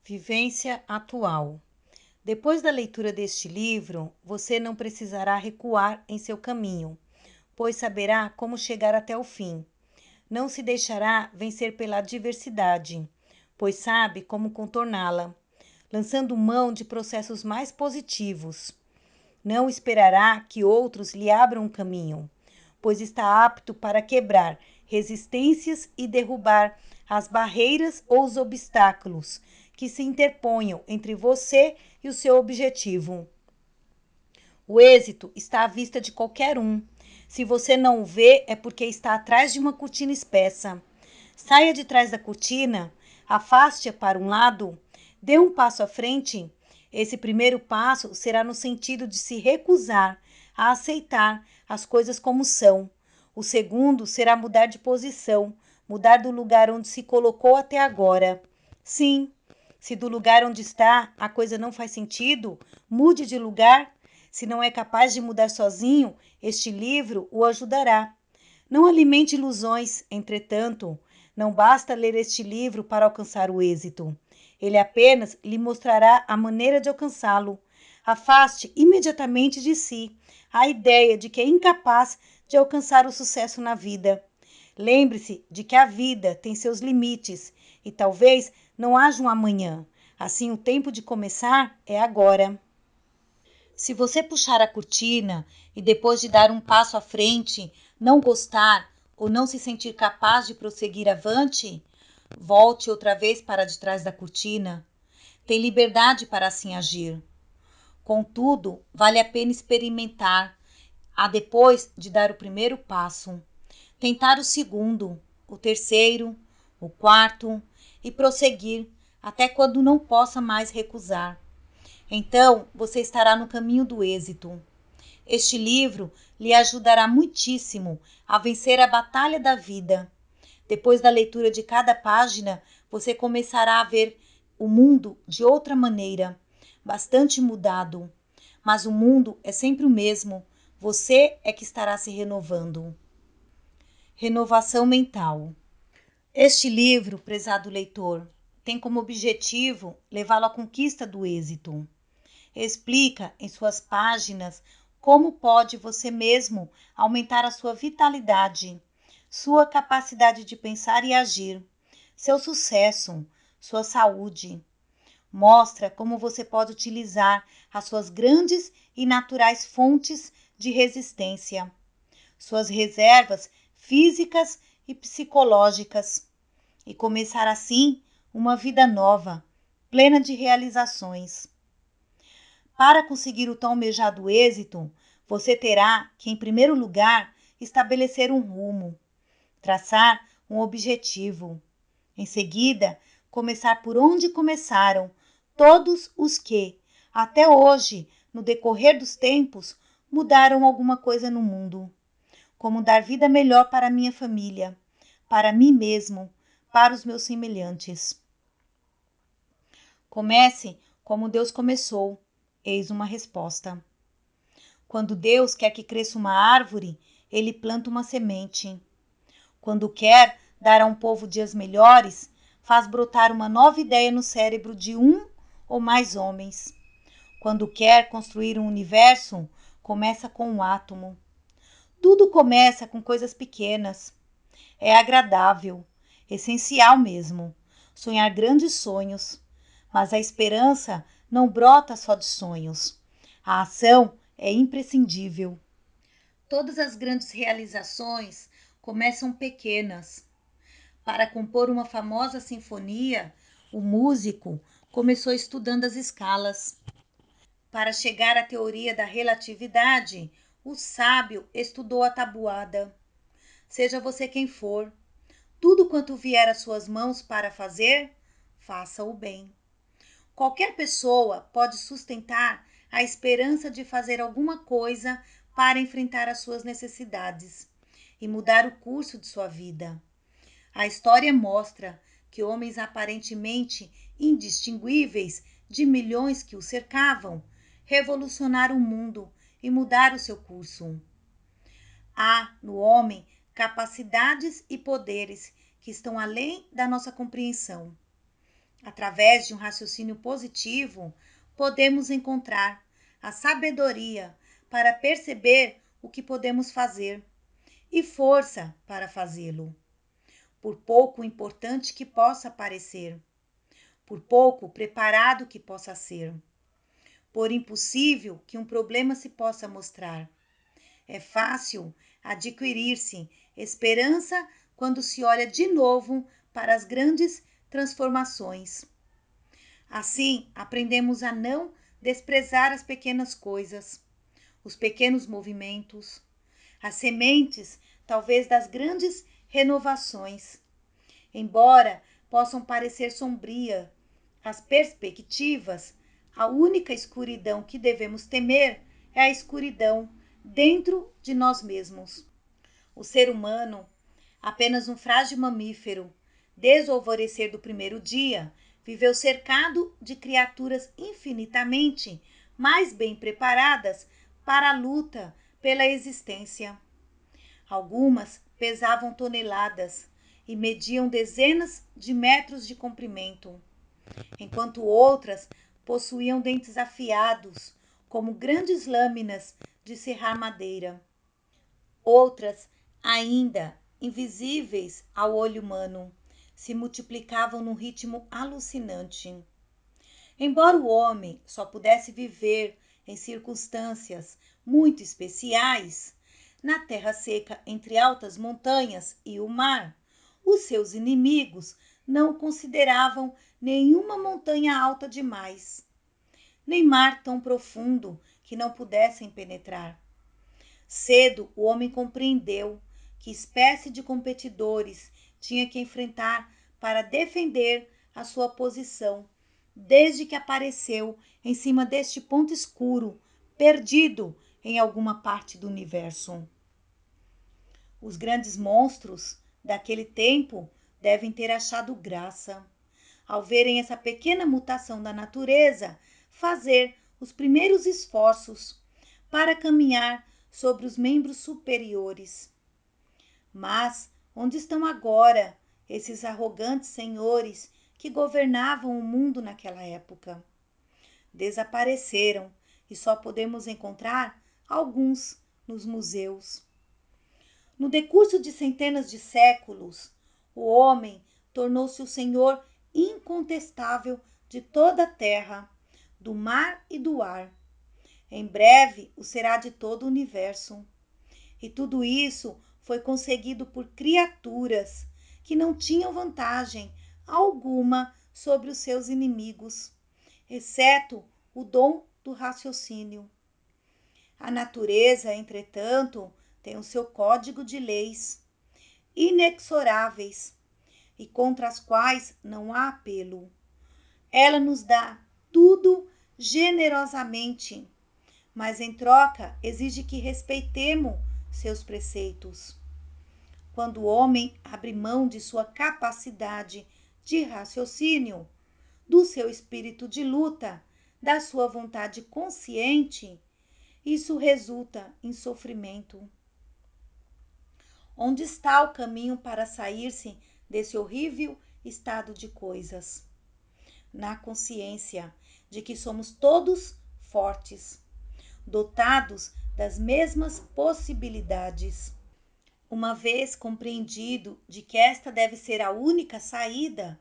Vivência atual. Depois da leitura deste livro, você não precisará recuar em seu caminho, pois saberá como chegar até o fim. Não se deixará vencer pela adversidade, pois sabe como contorná-la, lançando mão de processos mais positivos. Não esperará que outros lhe abram um caminho, pois está apto para quebrar resistências e derrubar as barreiras ou os obstáculos que se interponham entre você e o seu objetivo. O êxito está à vista de qualquer um. Se você não o vê, é porque está atrás de uma cortina espessa. Saia de trás da cortina, afaste-a para um lado, dê um passo à frente. Esse primeiro passo será no sentido de se recusar a aceitar as coisas como são. O segundo será mudar de posição, mudar do lugar onde se colocou até agora. Sim, se do lugar onde está a coisa não faz sentido, mude de lugar. Se não é capaz de mudar sozinho, este livro o ajudará. Não alimente ilusões, entretanto, não basta ler este livro para alcançar o êxito. Ele apenas lhe mostrará a maneira de alcançá-lo. Afaste imediatamente de si a ideia de que é incapaz de alcançar o sucesso na vida. Lembre-se de que a vida tem seus limites e talvez não haja um amanhã. Assim, o tempo de começar é agora. Se você puxar a cortina e depois de dar um passo à frente, não gostar ou não se sentir capaz de prosseguir avante, volte outra vez para de trás da cortina. Tem liberdade para assim agir. Contudo, vale a pena experimentar, a depois de dar o primeiro passo. Tentar o segundo, o terceiro, o quarto e prosseguir até quando não possa mais recusar. Então, você estará no caminho do êxito. Este livro lhe ajudará muitíssimo a vencer a batalha da vida. Depois da leitura de cada página, você começará a ver o mundo de outra maneira, bastante mudado. Mas o mundo é sempre o mesmo. Você é que estará se renovando. Renovação mental. Este livro, prezado leitor, tem como objetivo levá-lo à conquista do êxito. Explica em suas páginas como pode você mesmo aumentar a sua vitalidade, sua capacidade de pensar e agir, seu sucesso, sua saúde. Mostra como você pode utilizar as suas grandes e naturais fontes de resistência, suas reservas físicas e psicológicas, e começar assim uma vida nova, plena de realizações. Para conseguir o tão almejado êxito, você terá que, em primeiro lugar, estabelecer um rumo, traçar um objetivo. Em seguida, começar por onde começaram todos os que, até hoje, no decorrer dos tempos, mudaram alguma coisa no mundo. Como dar vida melhor para minha família, para mim mesmo, para os meus semelhantes. Comece como Deus começou. Eis uma resposta. Quando Deus quer que cresça uma árvore, ele planta uma semente. Quando quer dar a um povo dias melhores, faz brotar uma nova ideia no cérebro de um ou mais homens. Quando quer construir um universo, começa com um átomo. Tudo começa com coisas pequenas. É agradável, essencial mesmo, sonhar grandes sonhos. Mas a esperança não brota só de sonhos. A ação é imprescindível. Todas as grandes realizações começam pequenas. Para compor uma famosa sinfonia, o músico começou estudando as escalas. Para chegar à teoria da relatividade, o sábio estudou a tabuada. Seja você quem for, tudo quanto vier às suas mãos para fazer, faça-o bem. Qualquer pessoa pode sustentar a esperança de fazer alguma coisa para enfrentar as suas necessidades e mudar o curso de sua vida. A história mostra que homens aparentemente indistinguíveis de milhões que o cercavam revolucionaram o mundo e mudaram o seu curso. Há no homem capacidades e poderes que estão além da nossa compreensão. Através de um raciocínio positivo, podemos encontrar a sabedoria para perceber o que podemos fazer e força para fazê-lo, por pouco importante que possa parecer, por pouco preparado que possa ser, por impossível que um problema se possa mostrar. É fácil adquirir-se esperança quando se olha de novo para as grandes transformações. Assim, aprendemos a não desprezar as pequenas coisas, os pequenos movimentos, as sementes, talvez, das grandes renovações. Embora possam parecer sombrias as perspectivas, a única escuridão que devemos temer é a escuridão dentro de nós mesmos. O ser humano, apenas um frágil mamífero, desde o alvorecer do primeiro dia, viveu cercado de criaturas infinitamente mais bem preparadas para a luta pela existência. Algumas pesavam toneladas e mediam dezenas de metros de comprimento, enquanto outras possuíam dentes afiados, como grandes lâminas de serrar madeira. Outras, ainda invisíveis ao olho humano, se multiplicavam num ritmo alucinante. Embora o homem só pudesse viver em circunstâncias muito especiais, na terra seca entre altas montanhas e o mar, os seus inimigos não consideravam nenhuma montanha alta demais, nem mar tão profundo que não pudessem penetrar. Cedo o homem compreendeu que espécie de competidores tinha que enfrentar para defender a sua posição, desde que apareceu em cima deste ponto escuro, perdido em alguma parte do universo. Os grandes monstros daquele tempo devem ter achado graça ao verem essa pequena mutação da natureza fazer os primeiros esforços para caminhar sobre os membros superiores. Mas onde estão agora esses arrogantes senhores que governavam o mundo naquela época? Desapareceram e só podemos encontrar alguns nos museus. No decurso de centenas de séculos, o homem tornou-se o senhor incontestável de toda a terra, do mar e do ar. Em breve o será de todo o universo. E tudo isso foi conseguido por criaturas que não tinham vantagem alguma sobre os seus inimigos, exceto o dom do raciocínio. A natureza, entretanto, tem o seu código de leis inexoráveis e contra as quais não há apelo. Ela nos dá tudo generosamente, mas em troca exige que respeitemos seus preceitos. Quando o homem abre mão de sua capacidade de raciocínio, do seu espírito de luta, da sua vontade consciente, isso resulta em sofrimento. Onde está o caminho para sair-se desse horrível estado de coisas? Na consciência de que somos todos fortes, dotados das mesmas possibilidades. Uma vez compreendido de que esta deve ser a única saída,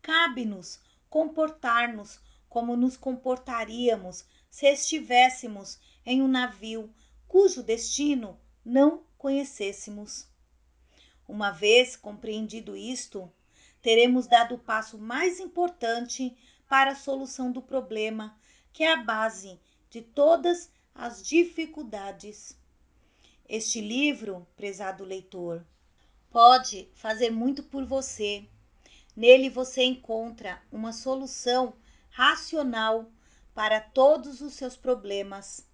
cabe-nos comportar-nos como nos comportaríamos se estivéssemos em um navio cujo destino não conhecêssemos. Uma vez compreendido isto, teremos dado o passo mais importante para a solução do problema, que é a base de todas as dificuldades. Este livro, prezado leitor, pode fazer muito por você. Nele você encontra uma solução racional para todos os seus problemas.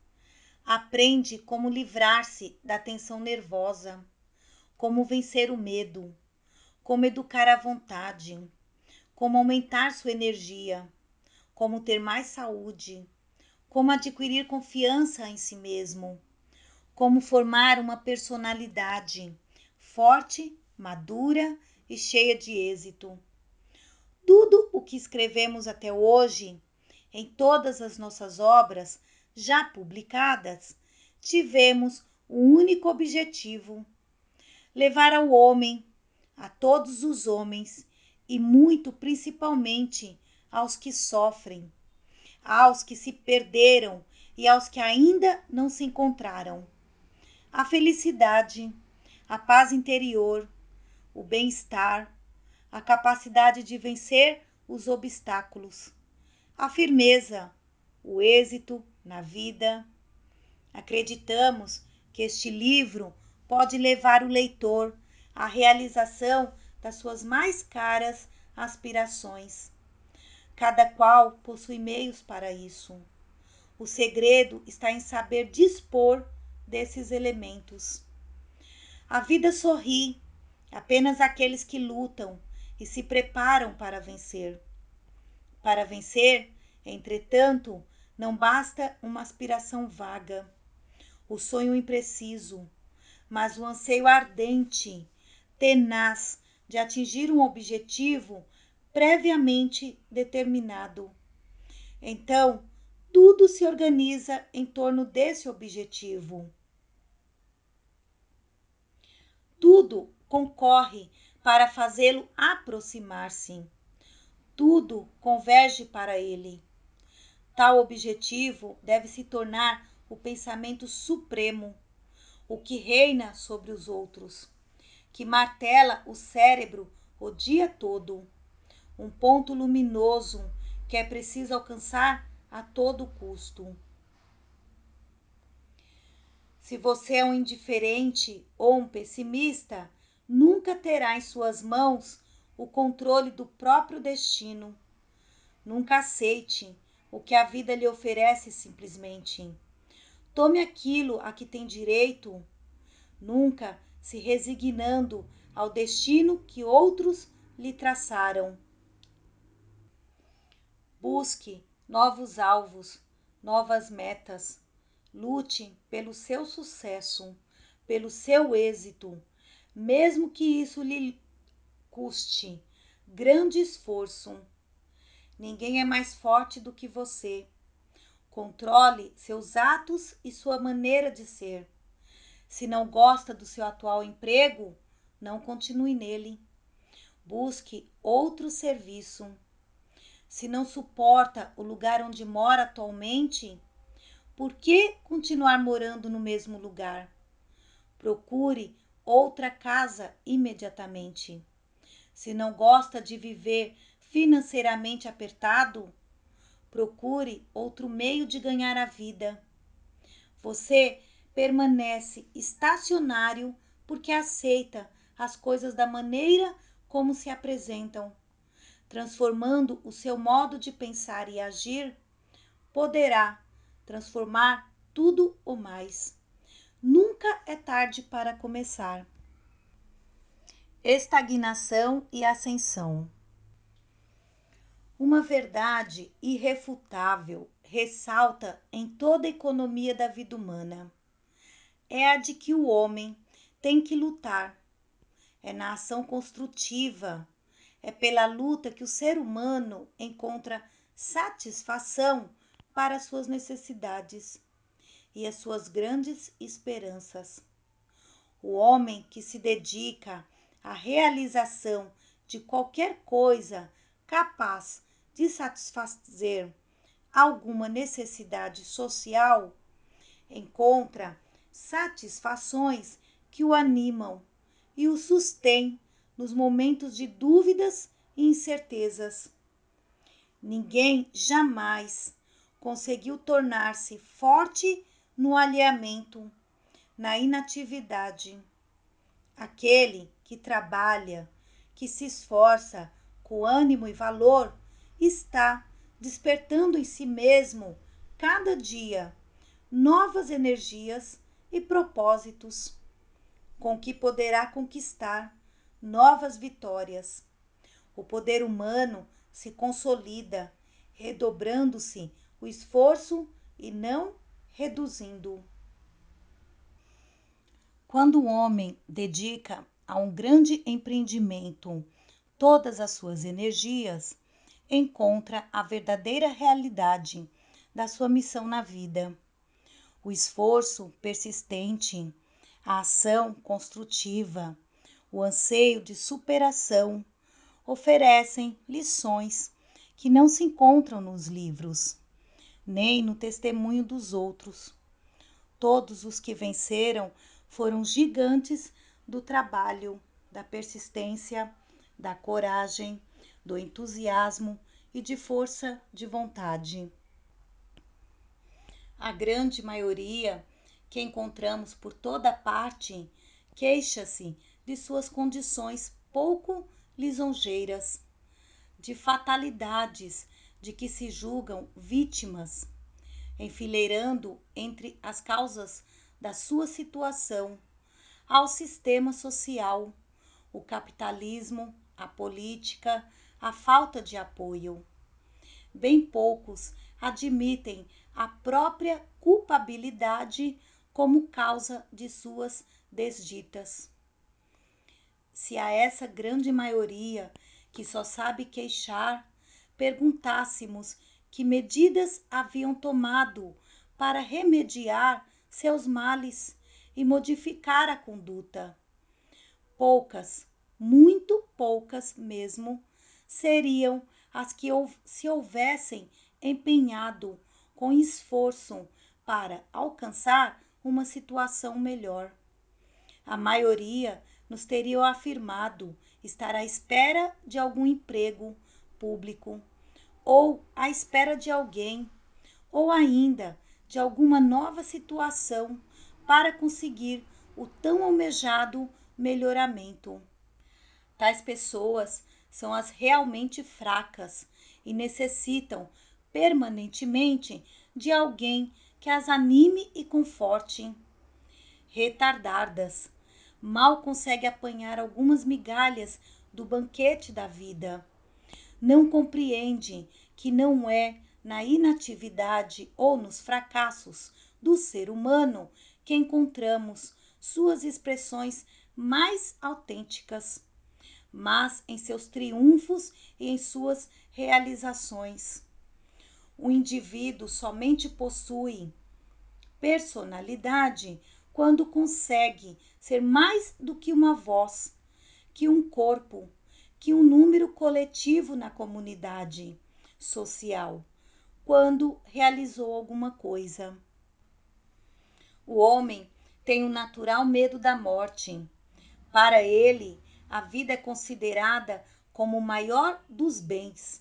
Aprende como livrar-se da tensão nervosa, como vencer o medo, como educar a vontade, como aumentar sua energia, como ter mais saúde, como adquirir confiança em si mesmo, como formar uma personalidade forte, madura e cheia de êxito. Tudo o que escrevemos até hoje, em todas as nossas obras já publicadas, tivemos um único objetivo: levar ao homem, a todos os homens, e muito principalmente aos que sofrem, aos que se perderam e aos que ainda não se encontraram, a felicidade, a paz interior, o bem-estar, a capacidade de vencer os obstáculos, a firmeza, o êxito na vida. Acreditamos que este livro pode levar o leitor à realização das suas mais caras aspirações. Cada qual possui meios para isso. O segredo está em saber dispor desses elementos. A vida sorri apenas àqueles que lutam e se preparam para vencer. Para vencer, entretanto, não basta uma aspiração vaga, o sonho impreciso, mas o anseio ardente, tenaz, de atingir um objetivo previamente determinado. Então, tudo se organiza em torno desse objetivo. Tudo concorre para fazê-lo aproximar-se. Tudo converge para ele. Tal objetivo deve se tornar o pensamento supremo, o que reina sobre os outros, que martela o cérebro o dia todo, um ponto luminoso que é preciso alcançar a todo custo. Se você é um indiferente ou um pessimista, nunca terá em suas mãos o controle do próprio destino. Nunca aceite o que a vida lhe oferece simplesmente. Tome aquilo a que tem direito, nunca se resignando ao destino que outros lhe traçaram. Busque novos alvos, novas metas. Lute pelo seu sucesso, pelo seu êxito, mesmo que isso lhe custe grande esforço. Ninguém é mais forte do que você. Controle seus atos e sua maneira de ser. Se não gosta do seu atual emprego, não continue nele. Busque outro serviço. Se não suporta o lugar onde mora atualmente, por que continuar morando no mesmo lugar? Procure outra casa imediatamente. Se não gosta de viver financeiramente apertado, procure outro meio de ganhar a vida. Você permanece estacionário porque aceita as coisas da maneira como se apresentam. Transformando o seu modo de pensar e agir, poderá transformar tudo o mais. Nunca é tarde para começar. Estagnação e ascensão. Uma verdade irrefutável ressalta em toda a economia da vida humana. É a de que o homem tem que lutar. É na ação construtiva, é pela luta que o ser humano encontra satisfação para as suas necessidades e as suas grandes esperanças. O homem que se dedica à realização de qualquer coisa capaz de satisfazer alguma necessidade social encontra satisfações que o animam e o sustêm nos momentos de dúvidas e incertezas. Ninguém jamais conseguiu tornar-se forte no alinhamento, na inatividade. Aquele que trabalha, que se esforça com ânimo e valor, está despertando em si mesmo, cada dia, novas energias e propósitos, com que poderá conquistar novas vitórias. O poder humano se consolida, redobrando-se o esforço e não reduzindo. Quando o homem dedica a um grande empreendimento todas as suas energias, encontra a verdadeira realidade da sua missão na vida. O esforço persistente, a ação construtiva, o anseio de superação oferecem lições que não se encontram nos livros, nem no testemunho dos outros. Todos os que venceram foram gigantes do trabalho, da persistência, da coragem, do entusiasmo e de força de vontade. A grande maioria que encontramos por toda parte queixa-se de suas condições pouco lisonjeiras, de fatalidades de que se julgam vítimas, enfileirando entre as causas da sua situação ao sistema social, o capitalismo, a política, a falta de apoio. Bem poucos admitem a própria culpabilidade como causa de suas desditas. Se a essa grande maioria que só sabe queixar, perguntássemos que medidas haviam tomado para remediar seus males e modificar a conduta, poucas, muito poucas mesmo, seriam as que se houvessem empenhado com esforço para alcançar uma situação melhor. A maioria nos teria afirmado estar à espera de algum emprego público, ou à espera de alguém, ou ainda de alguma nova situação para conseguir o tão almejado melhoramento. Tais pessoas são as realmente fracas e necessitam permanentemente de alguém que as anime e conforte. Retardadas, mal consegue apanhar algumas migalhas do banquete da vida. Não compreende que não é na inatividade ou nos fracassos do ser humano que encontramos suas expressões mais autênticas, mas em seus triunfos e em suas realizações. O indivíduo somente possui personalidade quando consegue ser mais do que uma voz, que um corpo, que um número coletivo na comunidade social, quando realizou alguma coisa. O homem tem um natural medo da morte. Para ele, a vida é considerada como o maior dos bens.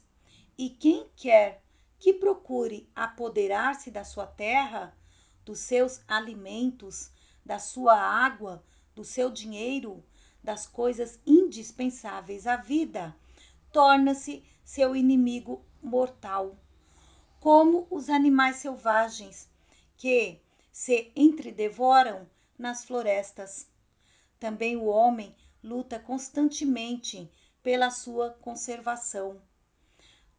E quem quer que procure apoderar-se da sua terra, dos seus alimentos, da sua água, do seu dinheiro, das coisas indispensáveis à vida, torna-se seu inimigo mortal, como os animais selvagens que se entredevoram nas florestas. Também o homem luta constantemente pela sua conservação.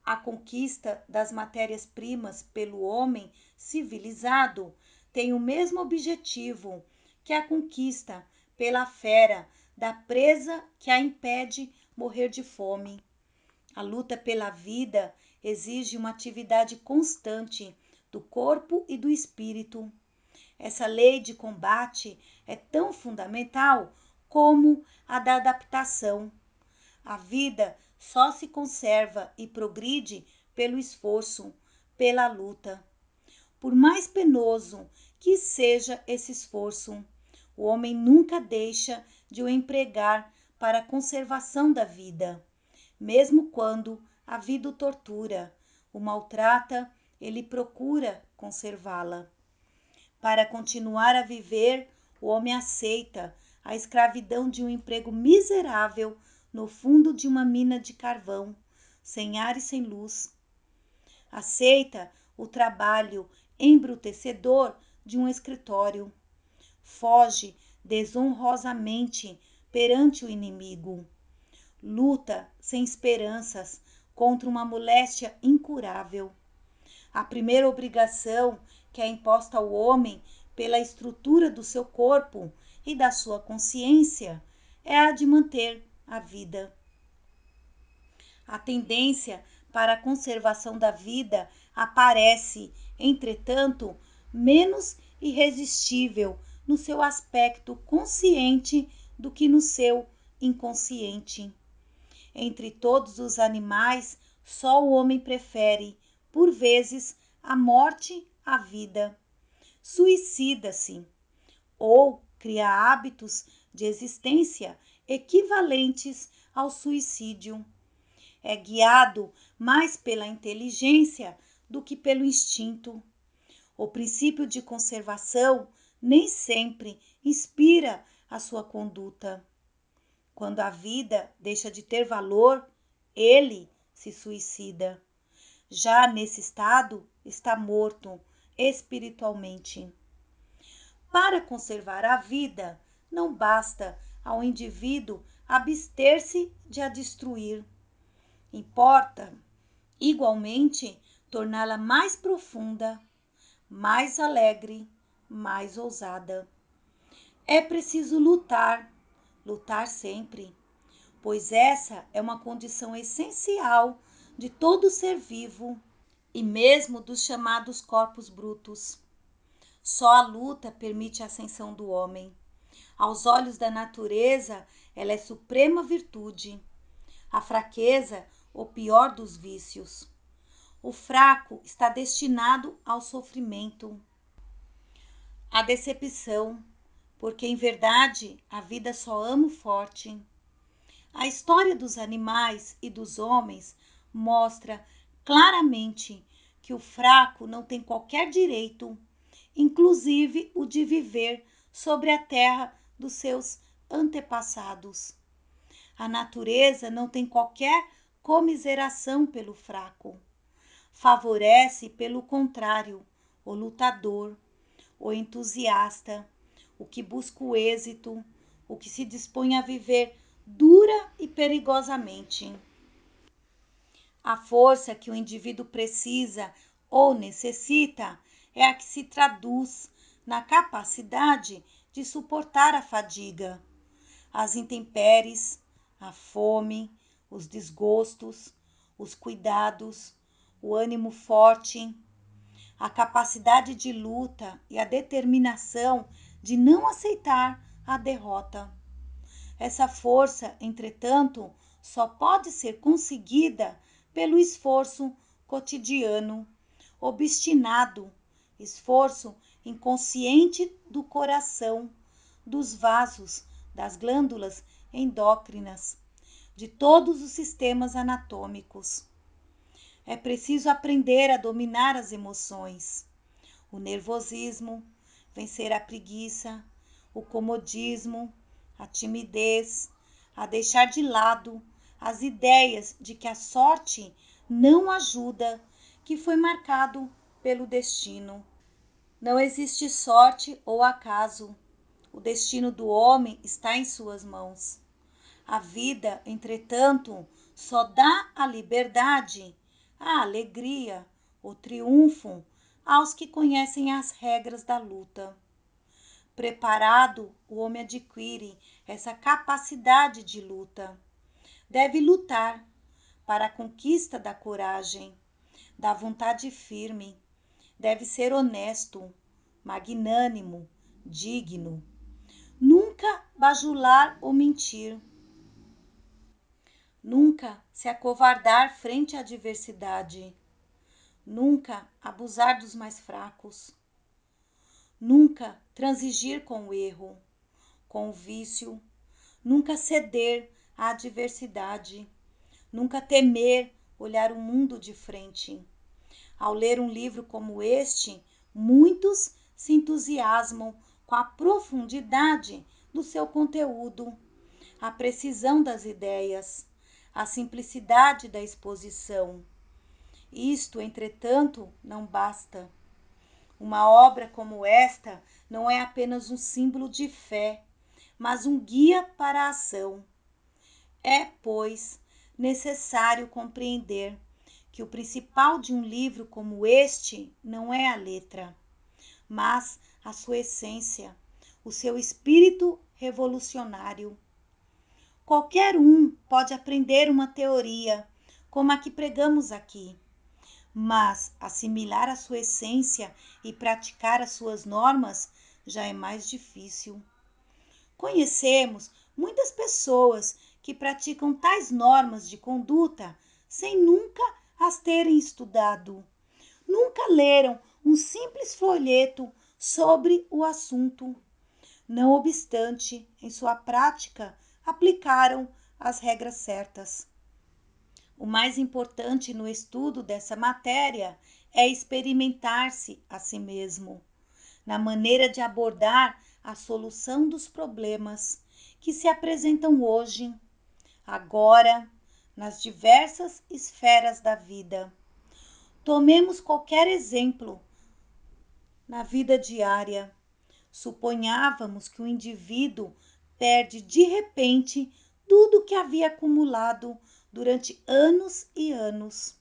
A conquista das matérias-primas pelo homem civilizado tem o mesmo objetivo que a conquista pela fera da presa que a impede morrer de fome. A luta pela vida exige uma atividade constante do corpo e do espírito. Essa lei de combate é tão fundamental como a da adaptação. A vida só se conserva e progride pelo esforço, pela luta. Por mais penoso que seja esse esforço, o homem nunca deixa de o empregar para a conservação da vida. Mesmo quando a vida o tortura, o maltrata, ele procura conservá-la. Para continuar a viver, o homem aceita a escravidão de um emprego miserável no fundo de uma mina de carvão, sem ar e sem luz. Aceita o trabalho embrutecedor de um escritório. Foge desonrosamente perante o inimigo. Luta sem esperanças contra uma moléstia incurável. A primeira obrigação que é imposta ao homem pela estrutura do seu corpo e da sua consciência é a de manter a vida. A tendência para a conservação da vida aparece, entretanto, menos irresistível no seu aspecto consciente do que no seu inconsciente. Entre todos os animais, só o homem prefere, por vezes, a morte à vida. Suicida-se ou cria hábitos de existência equivalentes ao suicídio. É guiado mais pela inteligência do que pelo instinto. O princípio de conservação nem sempre inspira a sua conduta. Quando a vida deixa de ter valor, ele se suicida. Já nesse estado, está morto espiritualmente. Para conservar a vida, não basta ao indivíduo abster-se de a destruir. Importa, igualmente, torná-la mais profunda, mais alegre, mais ousada. É preciso lutar, lutar sempre, pois essa é uma condição essencial de todo ser vivo e mesmo dos chamados corpos brutos. Só a luta permite a ascensão do homem. Aos olhos da natureza, ela é suprema virtude. A fraqueza, o pior dos vícios. O fraco está destinado ao sofrimento, à decepção, porque em verdade a vida só ama o forte. A história dos animais e dos homens mostra claramente que o fraco não tem qualquer direito, inclusive o de viver sobre a terra dos seus antepassados. A natureza não tem qualquer comiseração pelo fraco. Favorece, pelo contrário, o lutador, o entusiasta, o que busca o êxito, o que se dispõe a viver dura e perigosamente. A força que o indivíduo precisa ou necessita é a que se traduz na capacidade de suportar a fadiga, as intempéries, a fome, os desgostos, os cuidados, o ânimo forte, a capacidade de luta e a determinação de não aceitar a derrota. Essa força, entretanto, só pode ser conseguida pelo esforço cotidiano, obstinado, esforço inconsciente do coração, dos vasos, das glândulas endócrinas, de todos os sistemas anatômicos. É preciso aprender a dominar as emoções, o nervosismo, vencer a preguiça, o comodismo, a timidez, a deixar de lado as ideias de que a sorte não ajuda, que foi marcado pelo destino. Não existe sorte ou acaso. O destino do homem está em suas mãos. A vida, entretanto, só dá a liberdade, a alegria, o triunfo aos que conhecem as regras da luta. Preparado, o homem adquire essa capacidade de luta. Deve lutar para a conquista da coragem, da vontade firme. Deve ser honesto, magnânimo, digno. Nunca bajular ou mentir. Nunca se acovardar frente à adversidade. Nunca abusar dos mais fracos. Nunca transigir com o erro, com o vício. Nunca ceder à adversidade. Nunca temer olhar o mundo de frente. Ao ler um livro como este, muitos se entusiasmam com a profundidade do seu conteúdo, a precisão das ideias, a simplicidade da exposição. Isto, entretanto, não basta. Uma obra como esta não é apenas um símbolo de fé, mas um guia para a ação. É, pois, necessário compreender que o principal de um livro como este não é a letra, mas a sua essência, o seu espírito revolucionário. Qualquer um pode aprender uma teoria, como a que pregamos aqui. Mas assimilar a sua essência e praticar as suas normas já é mais difícil. Conhecemos muitas pessoas que praticam tais normas de conduta sem nunca as terem estudado. Nunca leram um simples folheto sobre o assunto. Não obstante, em sua prática, aplicaram as regras certas. O mais importante no estudo dessa matéria é experimentar-se a si mesmo, na maneira de abordar a solução dos problemas que se apresentam hoje, agora, nas diversas esferas da vida. Tomemos qualquer exemplo na vida diária. Suponhávamos que o indivíduo perde de repente tudo o que havia acumulado durante anos e anos,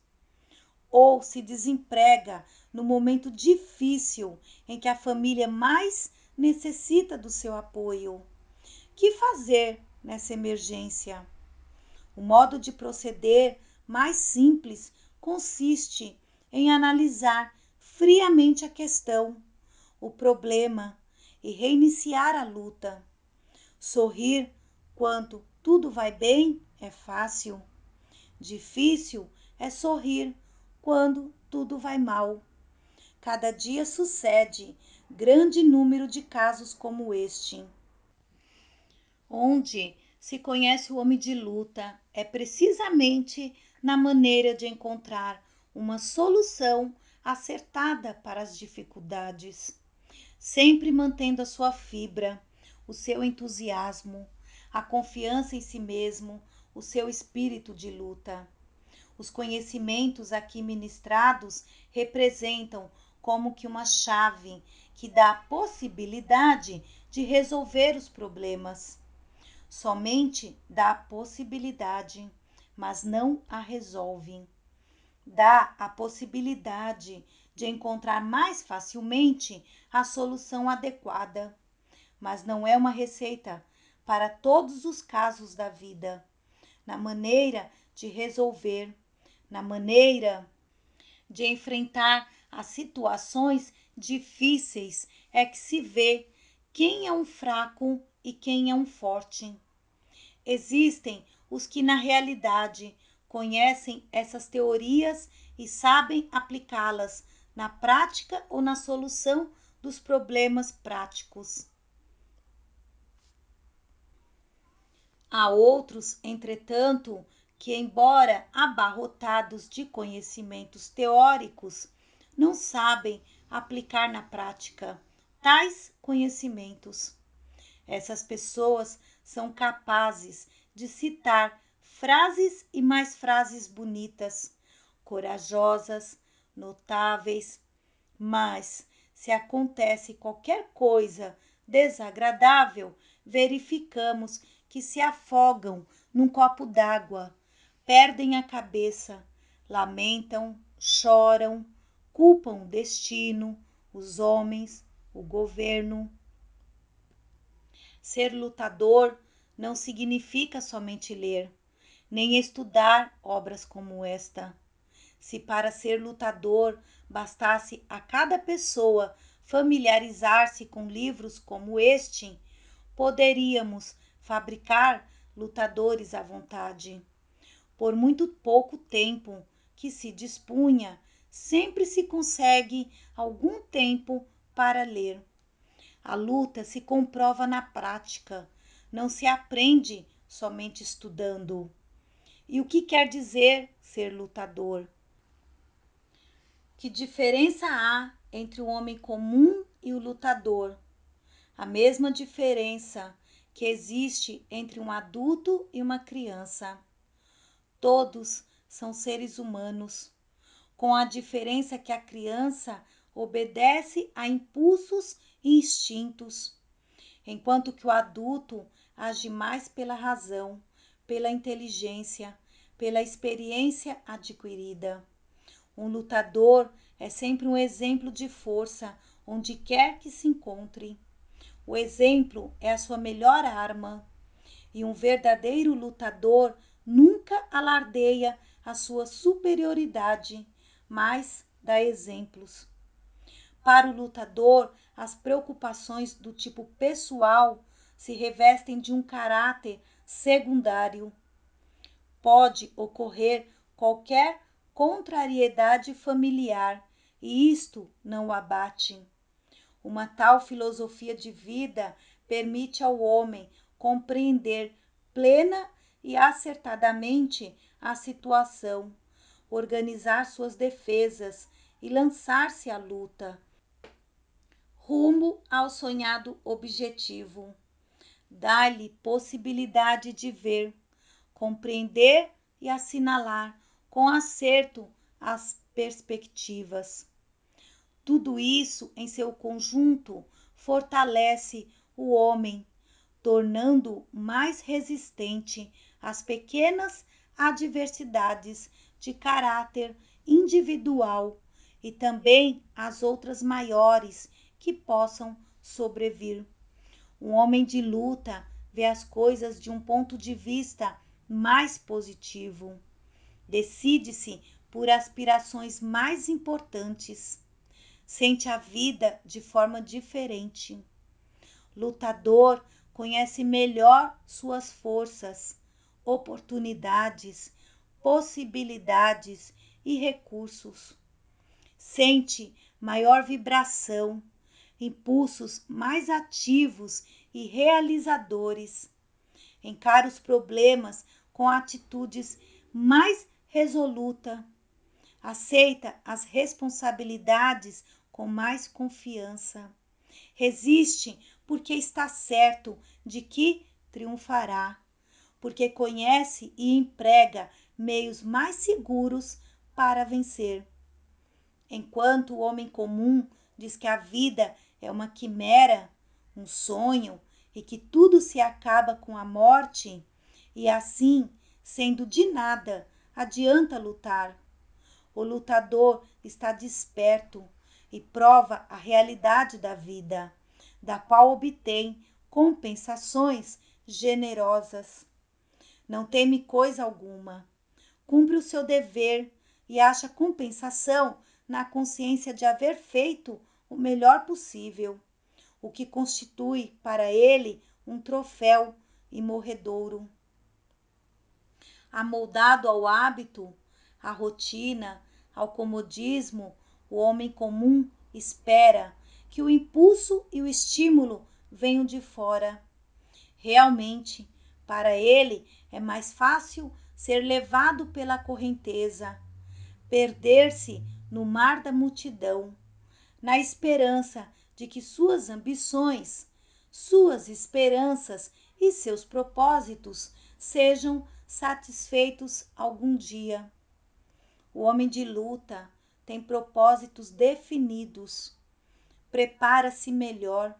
ou se desemprega no momento difícil em que a família mais necessita do seu apoio. Que fazer nessa emergência? O modo de proceder mais simples consiste em analisar friamente a questão, o problema e reiniciar a luta. Sorrir quando tudo vai bem é fácil. Difícil é sorrir quando tudo vai mal. Cada dia sucede grande número de casos como este, onde se conhece o homem de luta é precisamente na maneira de encontrar uma solução acertada para as dificuldades, sempre mantendo a sua fibra, o seu entusiasmo, a confiança em si mesmo, o seu espírito de luta. Os conhecimentos aqui ministrados representam como que uma chave que dá a possibilidade de resolver os problemas. Somente dá a possibilidade, mas não a resolve. Dá a possibilidade de encontrar mais facilmente a solução adequada, mas não é uma receita para todos os casos da vida. Na maneira de resolver, na maneira de enfrentar as situações difíceis é que se vê quem é um fraco e quem é um forte. Existem os que na realidade conhecem essas teorias e sabem aplicá-las na prática ou na solução dos problemas práticos. Há outros, entretanto, que, embora abarrotados de conhecimentos teóricos, não sabem aplicar na prática tais conhecimentos. Essas pessoas são capazes de citar frases e mais frases bonitas, corajosas, notáveis, mas se acontece qualquer coisa desagradável, verificamos que se afogam num copo d'água, perdem a cabeça, lamentam, choram, culpam o destino, os homens, o governo. Ser lutador não significa somente ler, nem estudar obras como esta. Se para ser lutador bastasse a cada pessoa familiarizar-se com livros como este, poderíamos fabricar lutadores à vontade. Por muito pouco tempo que se dispunha, sempre se consegue algum tempo para ler. A luta se comprova na prática, não se aprende somente estudando. E o que quer dizer ser lutador? Que diferença há entre o homem comum e o lutador? A mesma diferença que existe entre um adulto e uma criança. Todos são seres humanos, com a diferença que a criança obedece a impulsos e instintos, enquanto que o adulto age mais pela razão, pela inteligência, pela experiência adquirida. Um lutador é sempre um exemplo de força, onde quer que se encontre. O exemplo é a sua melhor arma. E um verdadeiro lutador nunca alardeia a sua superioridade, mas dá exemplos. Para o lutador, as preocupações do tipo pessoal se revestem de um caráter secundário. Pode ocorrer qualquer contrariedade familiar e isto não o abate. Uma tal filosofia de vida permite ao homem compreender plena e acertadamente a situação, organizar suas defesas e lançar-se à luta, rumo ao sonhado objetivo. Dá-lhe possibilidade de ver, compreender e assinalar com acerto as perspectivas. Tudo isso, em seu conjunto, fortalece o homem, tornando-o mais resistente às pequenas adversidades de caráter individual e também às outras maiores que possam sobrevir. Um homem de luta vê as coisas de um ponto de vista mais positivo. Decide-se por aspirações mais importantes. Sente a vida de forma diferente. Lutador conhece melhor suas forças, oportunidades, possibilidades e recursos. Sente maior vibração, impulsos mais ativos e realizadores. Encara os problemas com atitudes mais resoluta. Aceita as responsabilidades com mais confiança. Resiste porque está certo de que triunfará, porque conhece e emprega meios mais seguros para vencer. Enquanto o homem comum diz que a vida é uma quimera, um sonho e que tudo se acaba com a morte, e assim, sendo de nada, adianta lutar. O lutador está desperto e prova a realidade da vida, da qual obtém compensações generosas. Não teme coisa alguma, cumpre o seu dever e acha compensação na consciência de haver feito o melhor possível, o que constitui para ele um troféu imorredouro. Amoldado ao hábito, à rotina, ao comodismo, o homem comum espera que o impulso e o estímulo venham de fora. Realmente, para ele é mais fácil ser levado pela correnteza, perder-se no mar da multidão, na esperança de que suas ambições, suas esperanças e seus propósitos sejam satisfeitos algum dia. O homem de luta tem propósitos definidos, prepara-se melhor,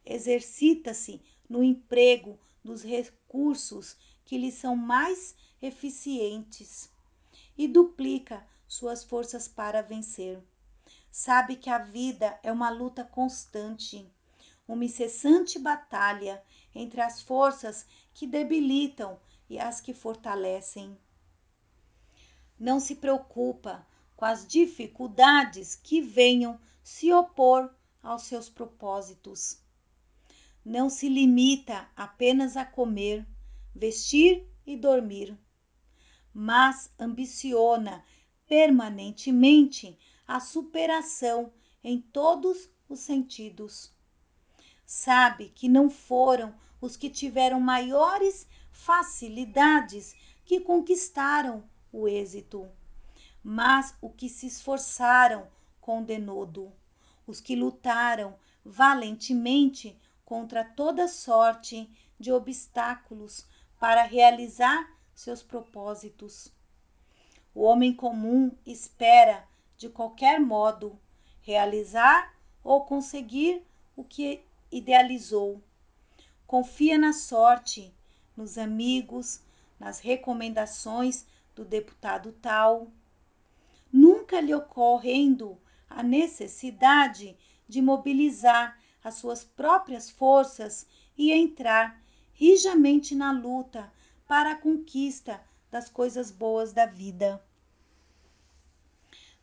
exercita-se no emprego dos recursos que lhe são mais eficientes e duplica suas forças para vencer. Sabe que a vida é uma luta constante, uma incessante batalha entre as forças que debilitam e as que fortalecem. Não se preocupa com as dificuldades que venham se opor aos seus propósitos. Não se limita apenas a comer, vestir e dormir, mas ambiciona permanentemente a superação em todos os sentidos. Sabe que não foram os que tiveram maiores facilidades que conquistaram o êxito, mas os que se esforçaram com denodo, os que lutaram valentemente contra toda sorte de obstáculos para realizar seus propósitos. O homem comum espera, de qualquer modo, realizar ou conseguir o que idealizou. Confia na sorte, nos amigos, nas recomendações do deputado tal. Nunca lhe ocorrendo a necessidade de mobilizar as suas próprias forças e entrar rijamente na luta para a conquista das coisas boas da vida.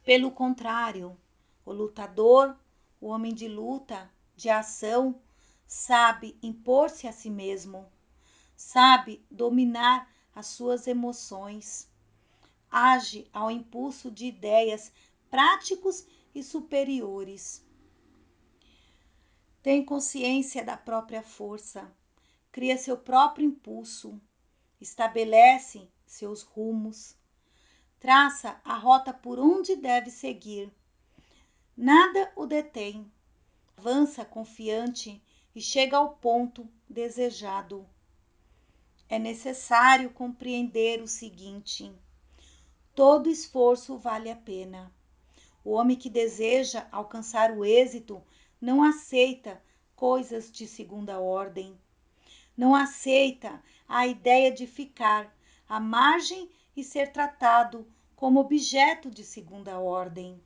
Pelo contrário, o lutador, o homem de luta, de ação, sabe impor-se a si mesmo, sabe dominar as suas emoções, age ao impulso de ideias práticos e superiores. Tem consciência da própria força, cria seu próprio impulso, estabelece seus rumos, traça a rota por onde deve seguir. Nada o detém, avança confiante e chega ao ponto desejado. É necessário compreender o seguinte: todo esforço vale a pena. O homem que deseja alcançar o êxito não aceita coisas de segunda ordem. Não aceita a ideia de ficar à margem e ser tratado como objeto de segunda ordem.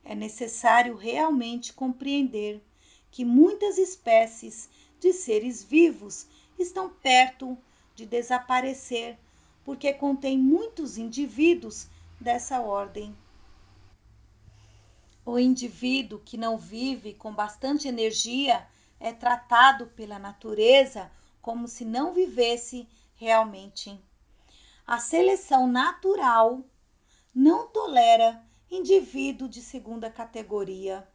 É necessário realmente compreender que muitas espécies de seres vivos estão perto de desaparecer porque contém muitos indivíduos dessa ordem. O indivíduo que não vive com bastante energia é tratado pela natureza como se não vivesse realmente. A seleção natural não tolera indivíduo de segunda categoria.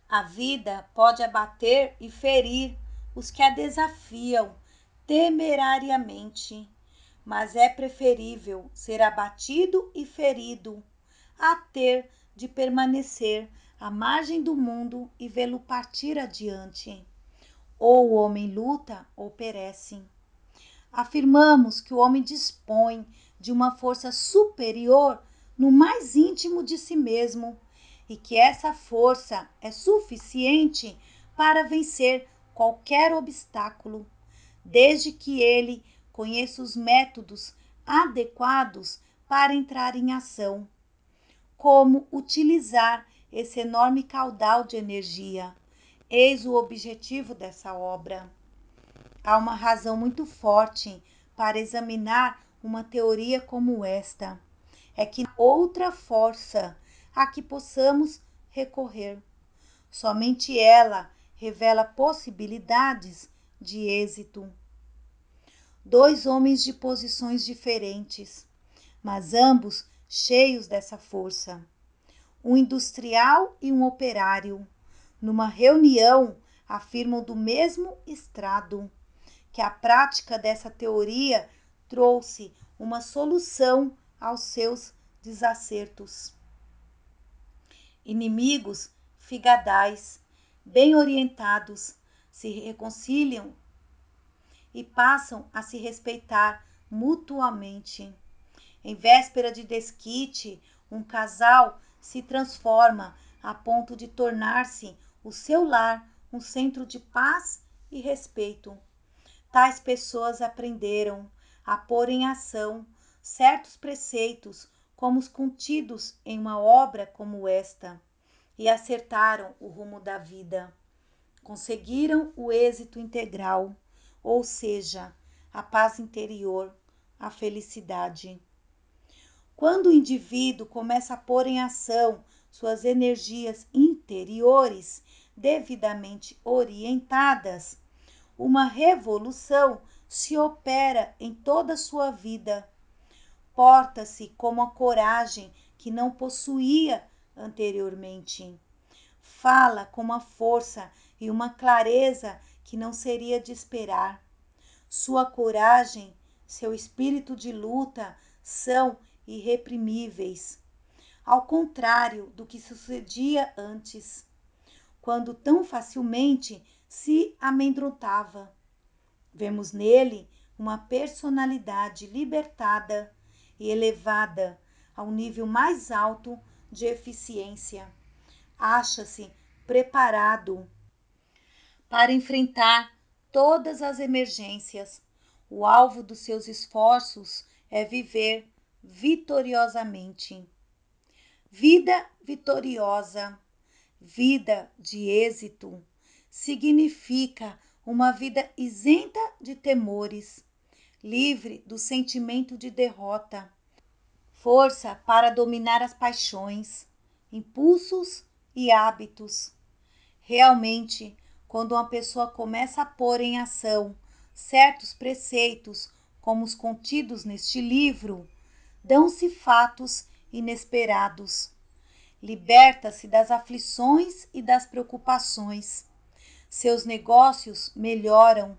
A vida pode abater e ferir os que a desafiam temerariamente, mas é preferível ser abatido e ferido a ter de permanecer à margem do mundo e vê-lo partir adiante. Ou o homem luta ou perece. Afirmamos que o homem dispõe de uma força superior no mais íntimo de si mesmo e que essa força é suficiente para vencer qualquer obstáculo, desde que ele conheça os métodos adequados para entrar em ação. Como utilizar esse enorme caudal de energia? Eis o objetivo dessa obra. Há uma razão muito forte para examinar uma teoria como esta. É que outra força a que possamos recorrer. Somente ela revela possibilidades de êxito. Dois homens de posições diferentes, mas ambos cheios dessa força. Um industrial e um operário, numa reunião, afirmam do mesmo estrado que a prática dessa teoria trouxe uma solução aos seus desacertos. Inimigos figadais, bem orientados, se reconciliam e passam a se respeitar mutuamente. Em véspera de desquite, um casal se transforma a ponto de tornar-se o seu lar um centro de paz e respeito. Tais pessoas aprenderam a pôr em ação certos preceitos como os contidos em uma obra como esta e acertaram o rumo da vida. Conseguiram o êxito integral, ou seja, a paz interior, a felicidade. Quando o indivíduo começa a pôr em ação suas energias interiores devidamente orientadas, uma revolução se opera em toda a sua vida. Porta-se com uma coragem que não possuía anteriormente. Fala com uma força e uma clareza que não seria de esperar. Sua coragem, seu espírito de luta são irreprimíveis, ao contrário do que sucedia antes, quando tão facilmente se amedrontava. Vemos nele uma personalidade libertada e elevada ao nível mais alto de eficiência. Acha-se preparado para enfrentar todas as emergências. O alvo dos seus esforços é viver vitoriosamente. Vida vitoriosa, vida de êxito, significa uma vida isenta de temores, livre do sentimento de derrota, força para dominar as paixões, impulsos e hábitos. Realmente, quando uma pessoa começa a pôr em ação certos preceitos, como os contidos neste livro, dão-se fatos inesperados. Liberta-se das aflições e das preocupações. Seus negócios melhoram.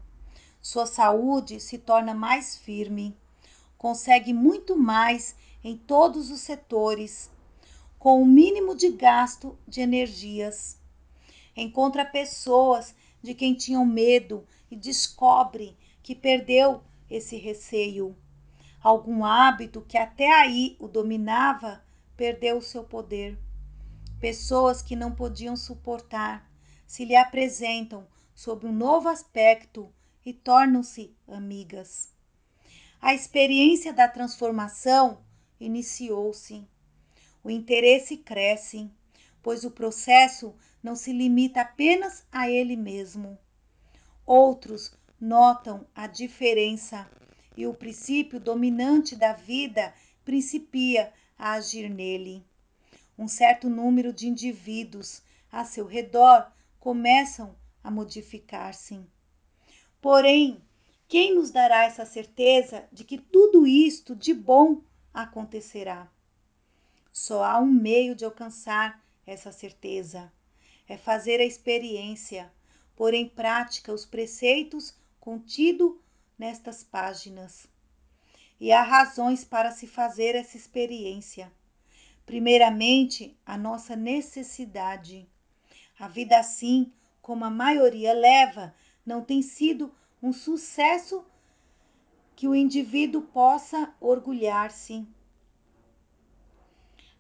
Sua saúde se torna mais firme. Consegue muito mais em todos os setores, com o mínimo de gasto de energias. Encontra pessoas de quem tinham medo e descobre que perdeu esse receio. Algum hábito que até aí o dominava perdeu o seu poder. Pessoas que não podiam suportar se lhe apresentam sob um novo aspecto e tornam-se amigas. A experiência da transformação iniciou-se. O interesse cresce, pois o processo não se limita apenas a ele mesmo. Outros notam a diferença e o princípio dominante da vida principia a agir nele. Um certo número de indivíduos a seu redor começam a modificar-se. Porém, quem nos dará essa certeza de que tudo isto de bom acontecerá? Só há um meio de alcançar essa certeza: é fazer a experiência, pôr em prática os preceitos contidos nestas páginas. E há razões para se fazer essa experiência. Primeiramente, a nossa necessidade. A vida, assim como a maioria leva, não tem sido um sucesso que o indivíduo possa orgulhar-se.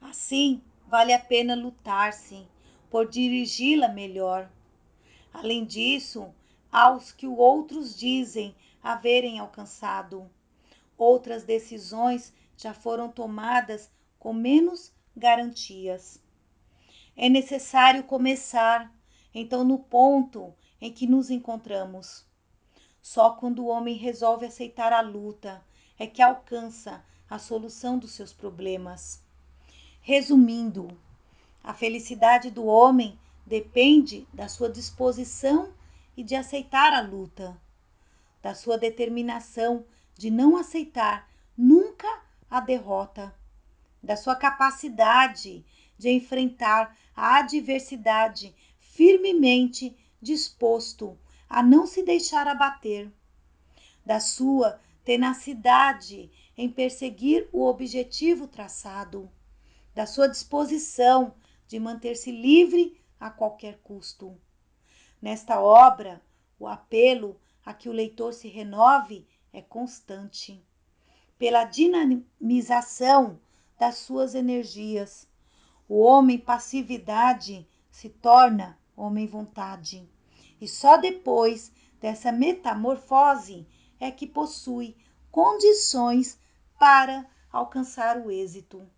Assim, vale a pena lutar-se por dirigi-la melhor. Além disso, há os que outros dizem haverem alcançado. Outras decisões já foram tomadas com menos garantias. É necessário começar, então, no ponto em que nos encontramos. Só quando o homem resolve aceitar a luta é que alcança a solução dos seus problemas. Resumindo, a felicidade do homem depende da sua disposição e de aceitar a luta, da sua determinação de não aceitar nunca a derrota, da sua capacidade de enfrentar a adversidade firmemente disposto a não se deixar abater, da sua tenacidade em perseguir o objetivo traçado, da sua disposição de manter-se livre a qualquer custo. Nesta obra, o apelo a que o leitor se renove é constante. Pela dinamização das suas energias, o homem passividade se torna homem-vontade. E só depois dessa metamorfose é que possui condições para alcançar o êxito.